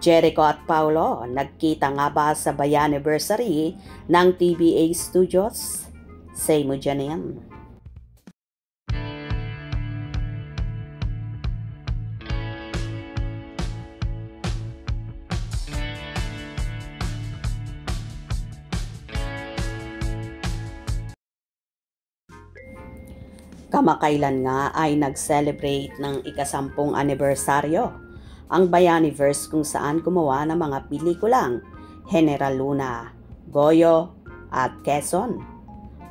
Jericho at Paolo, nagkita nga ba sa Bayaniversary ng TBA Studios? Say mo dyan yan. Kamakailan nga ay nag-celebrate ng ika-10 anibersaryo ang Bayaniverse kung saan gumawa ng mga pelikulang General Luna, Goyo at Quezon.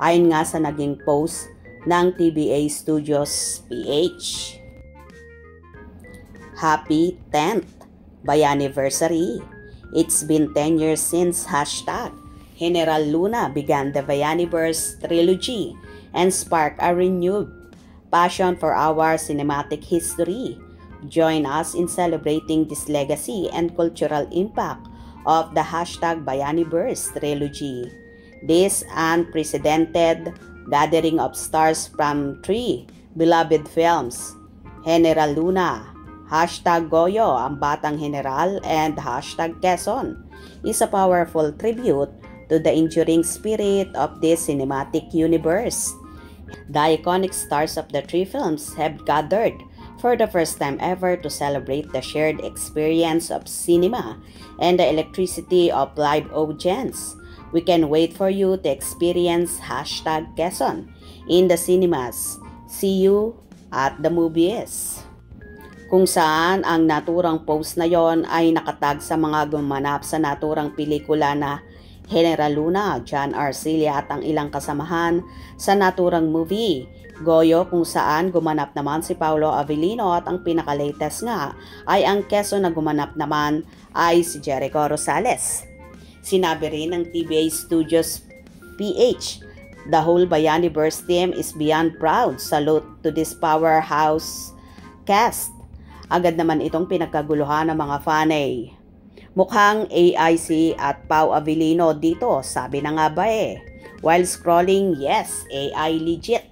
Ayon nga sa naging post ng TBA Studios PH. Happy 10th Bayaniversary! It's been 10 years since #General Luna began the Bayaniverse trilogy and spark a renewed passion for our cinematic history. Join us in celebrating this legacy and cultural impact of the #Bayaniverse trilogy. This unprecedented gathering of stars from 3 beloved films, General Luna, #Goyo, ang Batang General, and #Quezon, is a powerful tribute to the enduring spirit of this cinematic universe. The iconic stars of the 3 films have gathered for the first time ever to celebrate the shared experience of cinema and the electricity of live audience. We can wait for you to experience #Quezon in the cinemas. See you at the movies. Kung saan ang naturang post na yon ay nakatag sa mga gumanap sa naturang pelikula na General Luna, John Arcilla at ang ilang kasamahan sa naturang movie, Goyo, kung saan gumanap naman si Paolo Avellino at ang pinaka-latest nga ay ang Quezon na gumanap naman ay si Jericho Rosales. Sinabi rin ng TBA Studios PH, the whole Bayaniverse team is beyond proud. Salute to this powerhouse cast. Agad naman itong pinagkaguluhan ng mga fanay. Mukhang AIC at Pau Avellino dito, sabi na nga ba eh. While scrolling, yes, AI legit.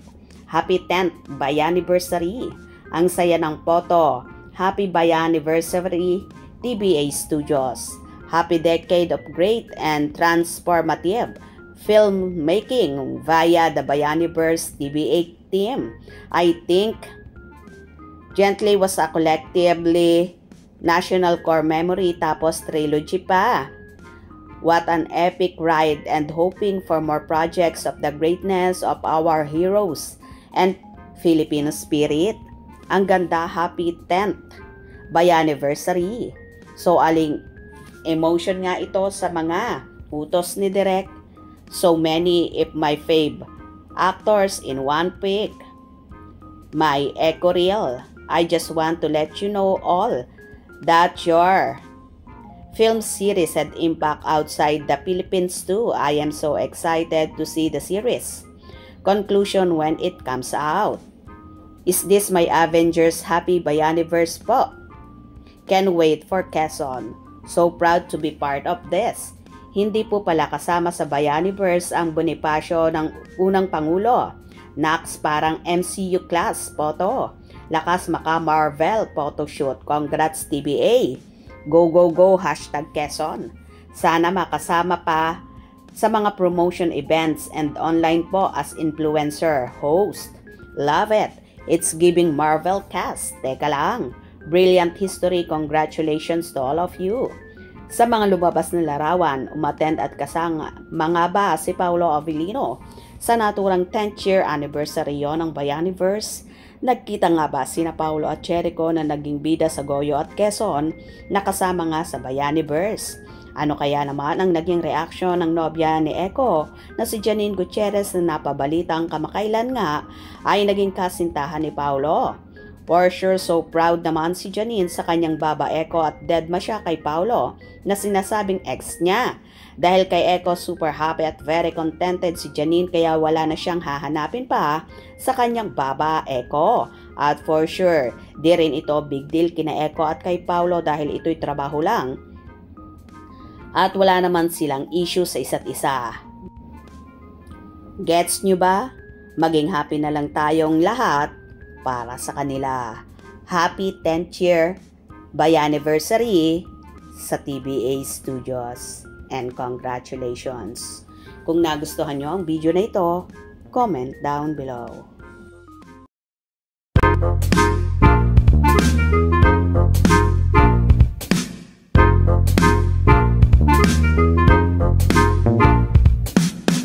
Happy 10th Bayaniversary. Ang saya ng photo. Happy Bayaniversary, TBA Studios. Happy decade of great and transformative filmmaking via the Bayaniverse TBA team. I think Gently was a collectively national core memory tapos trilogy pa. What an epic ride and hoping for more projects of the greatness of our heroes and Filipino spirit. Ang ganda, happy 10th Bayaniversary. So aling emotion nga ito sa mga utos ni Direk. So many if my fave actors in one pick. My echo reel. I just want to let you know all that your film series had impact outside the Philippines too. I am so excited to see the series conclusion when it comes out. Is this my Avengers Happy Bayaniverse po? Can't wait for Quezon. So proud to be part of this. Hindi po pala kasama sa Bayaniverse ang Bonifacio ng unang Pangulo. Nax, parang MCU class photo. Lakas maka Marvel photoshoot. Congrats TBA. Go go go #Quezon. Sana makasama pa sa mga promotion events and online po as influencer host. Love it. It's giving Marvel cast. Teka lang. Brilliant history. Congratulations to all of you. Sa mga lumabas na larawan, umattend at kasama mga ba si Paolo Avellino sa naturang 10th year anniversary ng Bayaniverse. Nagkita nga ba sina Paolo at Jericho na naging bida sa Goyo at Quezon na kasama nga sa Bayaniverse? Ano kaya naman ang naging reaksyon ng nobya ni Echo na si Janine Gutierrez na napabalitang kamakailan nga ay naging kasintahan ni Paolo? For sure, so proud naman si Janine sa kanyang baba Echo at deadma siya kay Paolo na sinasabing ex niya. Dahil kay Echo, super happy at very contented si Janine kaya wala na siyang hahanapin pa sa kanyang baba Echo. At for sure, di rin ito big deal kina Echo at kay Paolo dahil ito'y trabaho lang. At wala naman silang issue sa isa't isa. Gets nyo ba? Maging happy na lang tayong lahat para sa kanila. Happy 10th year Bayaniversary sa TBA Studios. And congratulations! Kung nagustuhan nyo ang video na ito, comment down below.